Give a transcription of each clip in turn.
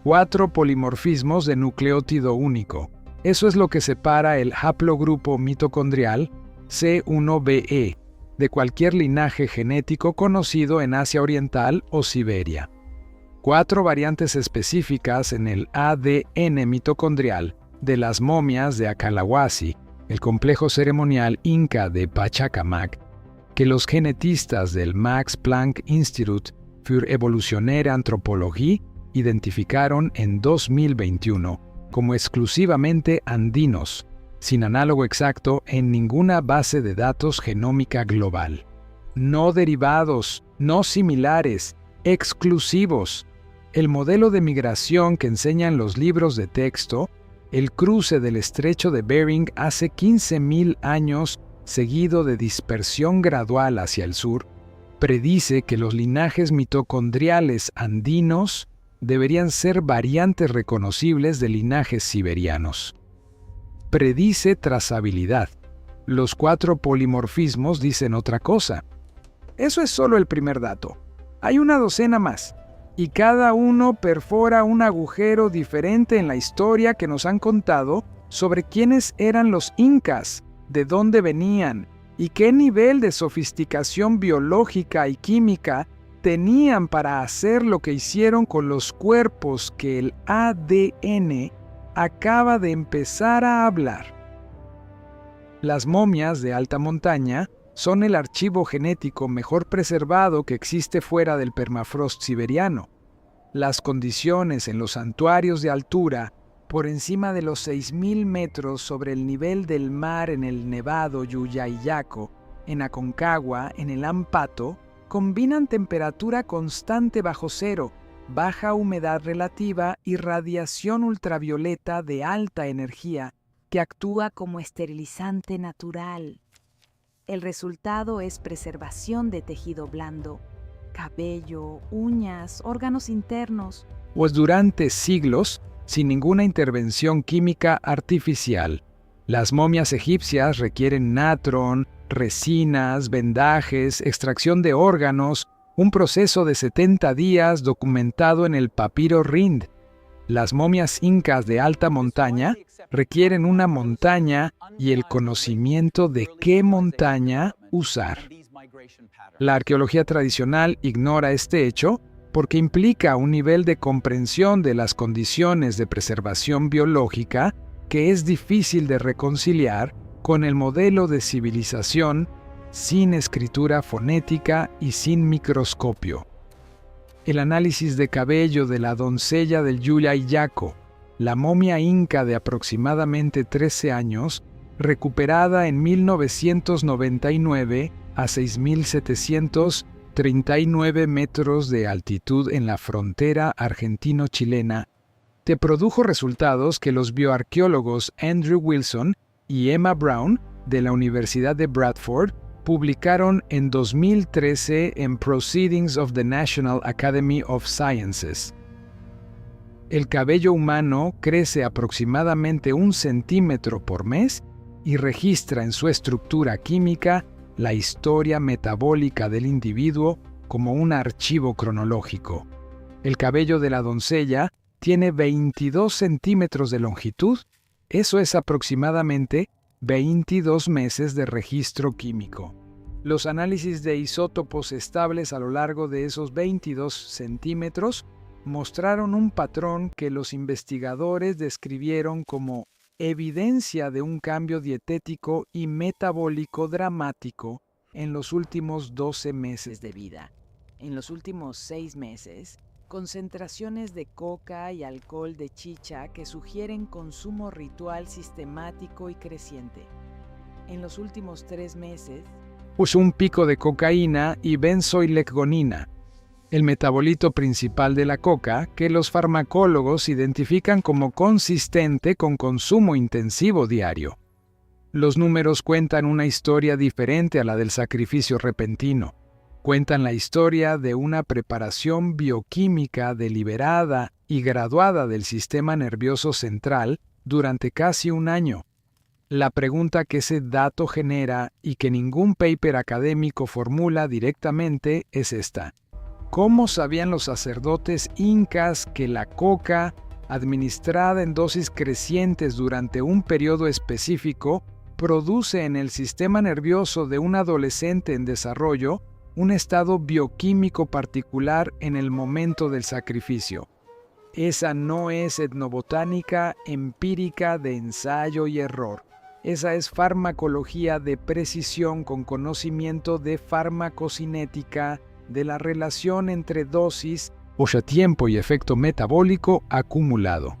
4 polimorfismos de nucleótido único. Eso es lo que separa el haplogrupo mitocondrial C1be de cualquier linaje genético conocido en Asia Oriental o Siberia. 4 variantes específicas en el ADN mitocondrial de las momias de Acalahuasi, el complejo ceremonial inca de Pachacamac, que los genetistas del Max Planck Institut für Evolutionäre Anthropologie identificaron en 2021 como exclusivamente andinos, sin análogo exacto en ninguna base de datos genómica global. No derivados, no similares, exclusivos. El modelo de migración que enseñan los libros de texto, el cruce del estrecho de Bering hace 15.000 años, seguido de dispersión gradual hacia el sur, predice que los linajes mitocondriales andinos deberían ser variantes reconocibles de linajes siberianos. Predice trazabilidad. Los 4 polimorfismos dicen otra cosa. Eso es solo el primer dato. Hay una docena más, y cada uno perfora un agujero diferente en la historia que nos han contado sobre quiénes eran los incas, de dónde venían, y qué nivel de sofisticación biológica y química tenían para hacer lo que hicieron con los cuerpos que el ADN acaba de empezar a hablar. Las momias de alta montaña son el archivo genético mejor preservado que existe fuera del permafrost siberiano. Las condiciones en los santuarios de altura, por encima de los 6.000 metros sobre el nivel del mar en el Nevado Yuyayaco, en Aconcagua, en el Ampato, combinan temperatura constante bajo cero, baja humedad relativa y radiación ultravioleta de alta energía que actúa como esterilizante natural. El resultado es preservación de tejido blando, cabello, uñas, órganos internos. Pues durante siglos, sin ninguna intervención química artificial. Las momias egipcias requieren natron, resinas, vendajes, extracción de órganos, un proceso de 70 días documentado en el papiro Rind. Las momias incas de alta montaña requieren una montaña y el conocimiento de qué montaña usar. La arqueología tradicional ignora este hecho porque implica un nivel de comprensión de las condiciones de preservación biológica que es difícil de reconciliar con el modelo de civilización sin escritura fonética y sin microscopio. El análisis de cabello de la doncella del Yuyayaco, la momia inca de aproximadamente 13 años, recuperada en 1999 a 6.739 metros de altitud en la frontera argentino-chilena, te produjo resultados que los bioarqueólogos Andrew Wilson y Emma Brown de la Universidad de Bradford publicaron en 2013 en Proceedings of the National Academy of Sciences. El cabello humano crece aproximadamente 1 centímetro por mes y registra en su estructura química la historia metabólica del individuo como un archivo cronológico. El cabello de la doncella tiene 22 centímetros de longitud, eso es aproximadamente 22 meses de registro químico. Los análisis de isótopos estables a lo largo de esos 22 centímetros mostraron un patrón que los investigadores describieron como evidencia de un cambio dietético y metabólico dramático en los últimos 12 meses de vida. En los últimos 6 meses, concentraciones de coca y alcohol de chicha que sugieren consumo ritual sistemático y creciente. En los últimos 3 meses, un pico de cocaína y benzoilecgonina, el metabolito principal de la coca que los farmacólogos identifican como consistente con consumo intensivo diario. Los números cuentan una historia diferente a la del sacrificio repentino. Cuentan la historia de una preparación bioquímica deliberada y graduada del sistema nervioso central durante casi un año. La pregunta que ese dato genera y que ningún paper académico formula directamente es esta: ¿Cómo sabían los sacerdotes incas que la coca, administrada en dosis crecientes durante un periodo específico, produce en el sistema nervioso de un adolescente en desarrollo un estado bioquímico particular en el momento del sacrificio? Esa no es etnobotánica empírica de ensayo y error. Esa es farmacología de precisión con conocimiento de farmacocinética, de la relación entre dosis, o sea, tiempo y efecto metabólico acumulado.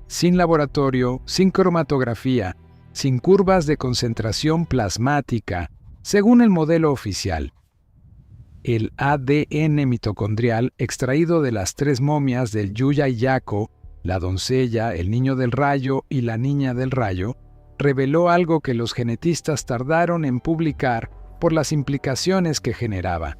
Sin laboratorio, sin cromatografía, sin curvas de concentración plasmática, según el modelo oficial. El ADN mitocondrial extraído de las 3 momias del Yuya y Yaco, la doncella, el niño del rayo y la niña del rayo, reveló algo que los genetistas tardaron en publicar por las implicaciones que generaba.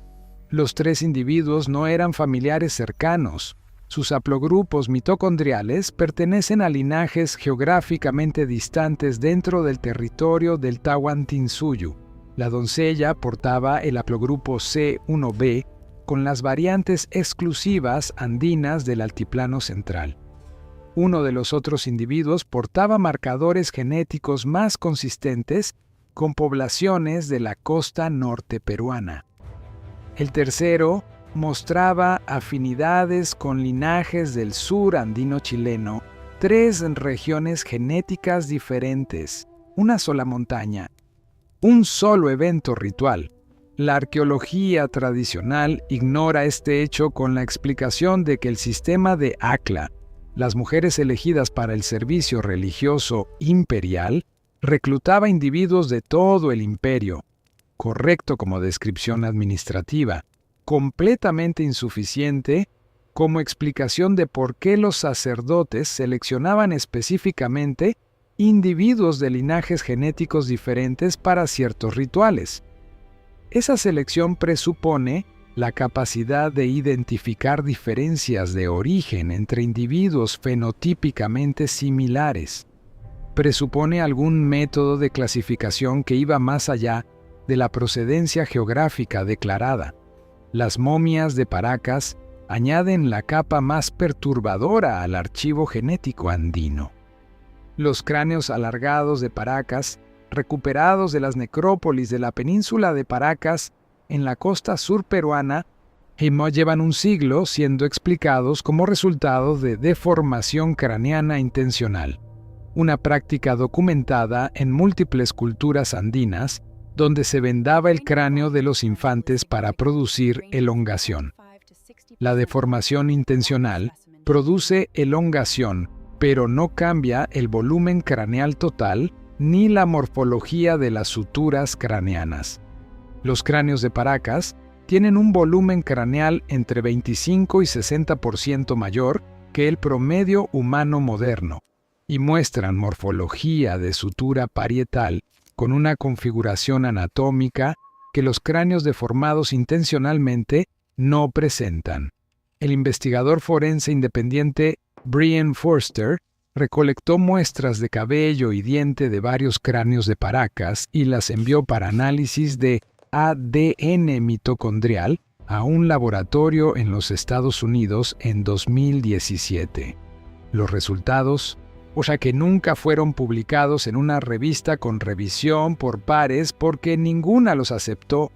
Los 3 individuos no eran familiares cercanos. Sus haplogrupos mitocondriales pertenecen a linajes geográficamente distantes dentro del territorio del Tahuantinsuyo. La doncella portaba el haplogrupo C1b con las variantes exclusivas andinas del altiplano central. Uno de los otros individuos portaba marcadores genéticos más consistentes con poblaciones de la costa norte peruana. El tercero mostraba afinidades con linajes del sur andino chileno, 3 regiones genéticas diferentes, una sola montaña, un solo evento ritual. La arqueología tradicional ignora este hecho con la explicación de que el sistema de Akla, las mujeres elegidas para el servicio religioso imperial, reclutaba individuos de todo el imperio, correcto como descripción administrativa, completamente insuficiente como explicación de por qué los sacerdotes seleccionaban específicamente individuos de linajes genéticos diferentes para ciertos rituales. Esa selección presupone la capacidad de identificar diferencias de origen entre individuos fenotípicamente similares. Presupone algún método de clasificación que iba más allá de la procedencia geográfica declarada. Las momias de Paracas añaden la capa más perturbadora al archivo genético andino. Los cráneos alargados de Paracas, recuperados de las necrópolis de la península de Paracas en la costa sur peruana, llevan un siglo siendo explicados como resultado de deformación craneana intencional, una práctica documentada en múltiples culturas andinas, donde se vendaba el cráneo de los infantes para producir elongación. La deformación intencional produce elongación, pero no cambia el volumen craneal total ni la morfología de las suturas craneanas. Los cráneos de Paracas tienen un volumen craneal entre 25 y 60% mayor que el promedio humano moderno y muestran morfología de sutura parietal con una configuración anatómica que los cráneos deformados intencionalmente no presentan. El investigador forense independiente Brian Forster recolectó muestras de cabello y diente de varios cráneos de Paracas y las envió para análisis de ADN mitocondrial a un laboratorio en los Estados Unidos en 2017. Los resultados, o sea que nunca fueron publicados en una revista con revisión por pares porque ninguna los aceptó,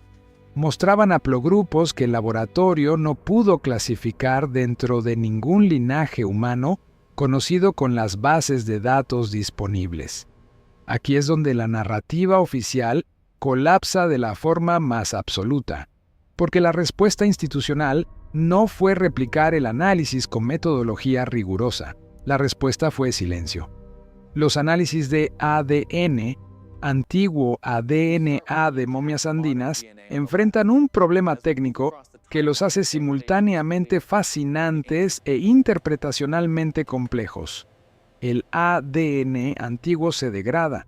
mostraban haplogrupos que el laboratorio no pudo clasificar dentro de ningún linaje humano conocido con las bases de datos disponibles. Aquí es donde la narrativa oficial colapsa de la forma más absoluta, porque la respuesta institucional no fue replicar el análisis con metodología rigurosa. La respuesta fue silencio. Los análisis de ADN, antiguo ADNA de momias andinas, enfrentan un problema técnico que los hace simultáneamente fascinantes e interpretacionalmente complejos. El ADN antiguo se degrada.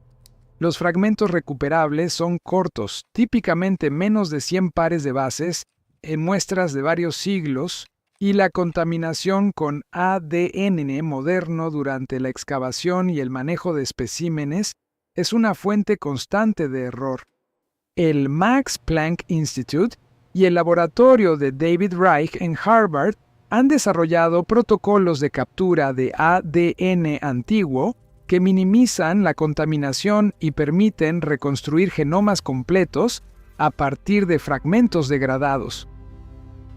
Los fragmentos recuperables son cortos, típicamente menos de 100 pares de bases, en muestras de varios siglos, y la contaminación con ADN moderno durante la excavación y el manejo de especímenes es una fuente constante de error. El Max Planck Institute y el laboratorio de David Reich en Harvard han desarrollado protocolos de captura de ADN antiguo que minimizan la contaminación y permiten reconstruir genomas completos a partir de fragmentos degradados.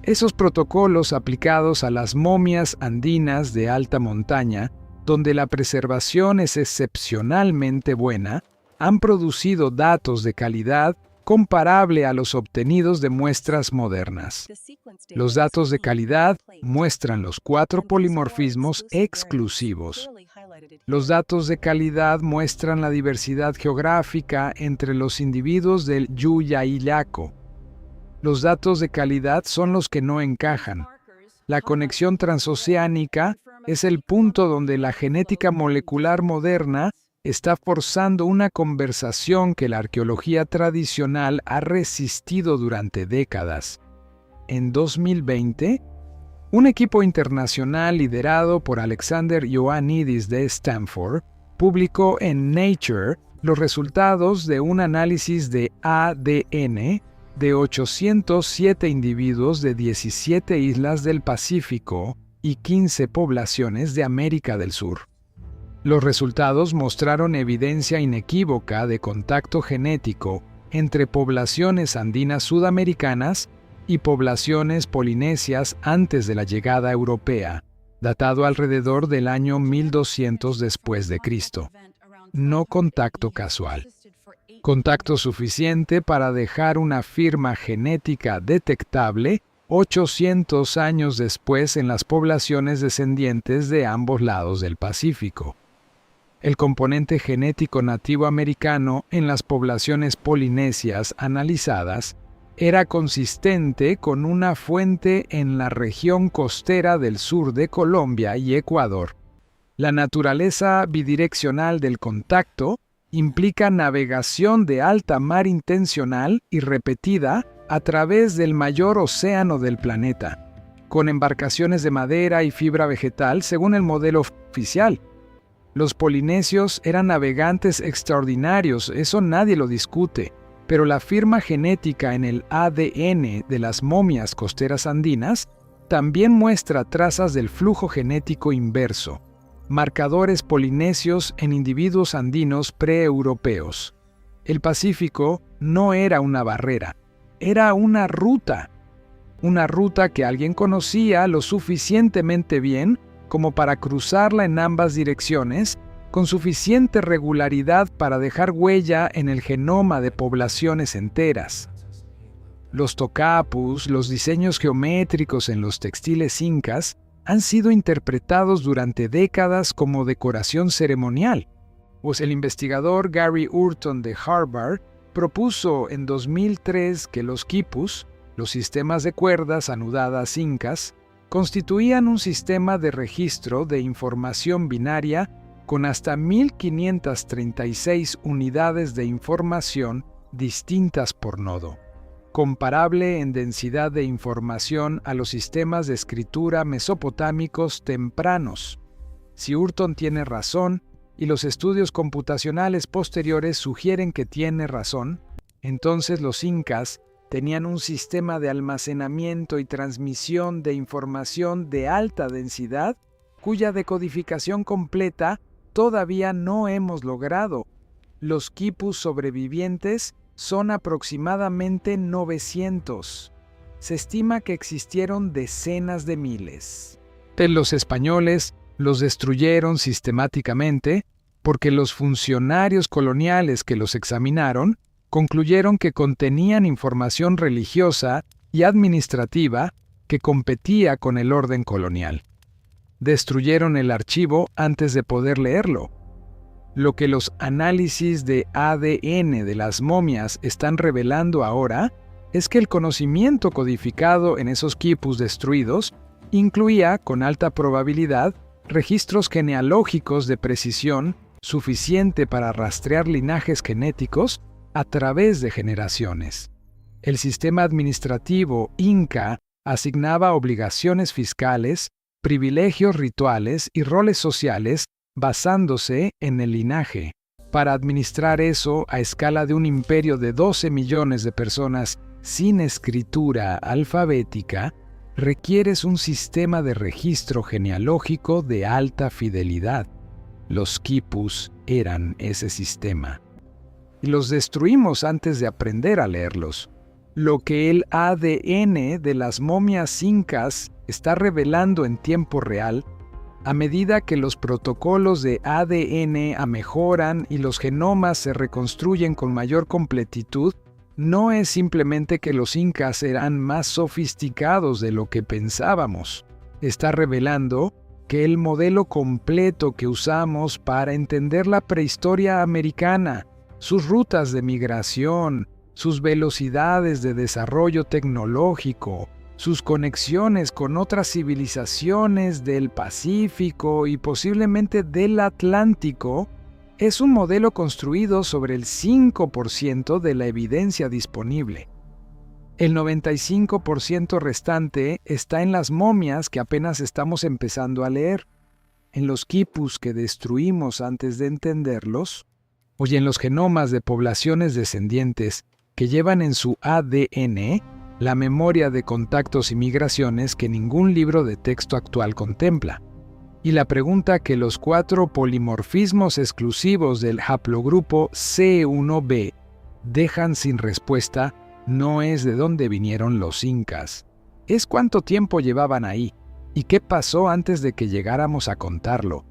Esos protocolos aplicados a las momias andinas de alta montaña, donde la preservación es excepcionalmente buena, han producido datos de calidad comparable a los obtenidos de muestras modernas. Los datos de calidad muestran los 4 polimorfismos exclusivos. Los datos de calidad muestran la diversidad geográfica entre los individuos del Yuyayaco. Los datos de calidad son los que no encajan. La conexión transoceánica es el punto donde la genética molecular moderna está forzando una conversación que la arqueología tradicional ha resistido durante décadas. En 2020, un equipo internacional liderado por Alexander Ioannidis de Stanford publicó en Nature los resultados de un análisis de ADN de 807 individuos de 17 islas del Pacífico y 15 poblaciones de América del Sur. Los resultados mostraron evidencia inequívoca de contacto genético entre poblaciones andinas sudamericanas y poblaciones polinesias antes de la llegada europea, datado alrededor del año 1200 después de Cristo. No contacto casual. Contacto suficiente para dejar una firma genética detectable 800 años después en las poblaciones descendientes de ambos lados del Pacífico. El componente genético nativo americano en las poblaciones polinesias analizadas era consistente con una fuente en la región costera del sur de Colombia y Ecuador. La naturaleza bidireccional del contacto implica navegación de alta mar intencional y repetida a través del mayor océano del planeta, con embarcaciones de madera y fibra vegetal según el modelo oficial. Los polinesios eran navegantes extraordinarios, eso nadie lo discute, pero la firma genética en el ADN de las momias costeras andinas también muestra trazas del flujo genético inverso, marcadores polinesios en individuos andinos preeuropeos. El Pacífico no era una barrera, era una ruta que alguien conocía lo suficientemente bien como para cruzarla en ambas direcciones, con suficiente regularidad para dejar huella en el genoma de poblaciones enteras. Los tocapus, los diseños geométricos en los textiles incas, han sido interpretados durante décadas como decoración ceremonial, pues el investigador Gary Urton de Harvard propuso en 2003 que los quipus, los sistemas de cuerdas anudadas incas, constituían un sistema de registro de información binaria con hasta 1536 unidades de información distintas por nodo, comparable en densidad de información a los sistemas de escritura mesopotámicos tempranos. Si Urton tiene razón, y los estudios computacionales posteriores sugieren que tiene razón, entonces los incas tenían un sistema de almacenamiento y transmisión de información de alta densidad, cuya decodificación completa todavía no hemos logrado. Los quipus sobrevivientes son aproximadamente 900. Se estima que existieron decenas de miles. Los españoles los destruyeron sistemáticamente porque los funcionarios coloniales que los examinaron concluyeron que contenían información religiosa y administrativa que competía con el orden colonial. Destruyeron el archivo antes de poder leerlo. Lo que los análisis de ADN de las momias están revelando ahora es que el conocimiento codificado en esos quipus destruidos incluía, con alta probabilidad, registros genealógicos de precisión suficiente para rastrear linajes genéticos a través de generaciones. El sistema administrativo inca asignaba obligaciones fiscales, privilegios rituales y roles sociales basándose en el linaje. Para administrar eso a escala de un imperio de 12 millones de personas sin escritura alfabética, requieres un sistema de registro genealógico de alta fidelidad. Los quipus eran ese sistema. Y los destruimos antes de aprender a leerlos. Lo que el ADN de las momias incas está revelando en tiempo real, a medida que los protocolos de ADN mejoran y los genomas se reconstruyen con mayor completitud, no es simplemente que los incas eran más sofisticados de lo que pensábamos. Está revelando que el modelo completo que usamos para entender la prehistoria americana, sus rutas de migración, sus velocidades de desarrollo tecnológico, sus conexiones con otras civilizaciones del Pacífico y posiblemente del Atlántico, es un modelo construido sobre el 5% de la evidencia disponible. El 95% restante está en las momias que apenas estamos empezando a leer, en los quipus que destruimos antes de entenderlos, o en los genomas de poblaciones descendientes que llevan en su ADN la memoria de contactos y migraciones que ningún libro de texto actual contempla. Y la pregunta que los 4 polimorfismos exclusivos del haplogrupo C1b dejan sin respuesta no es de dónde vinieron los incas, es cuánto tiempo llevaban ahí y qué pasó antes de que llegáramos a contarlo.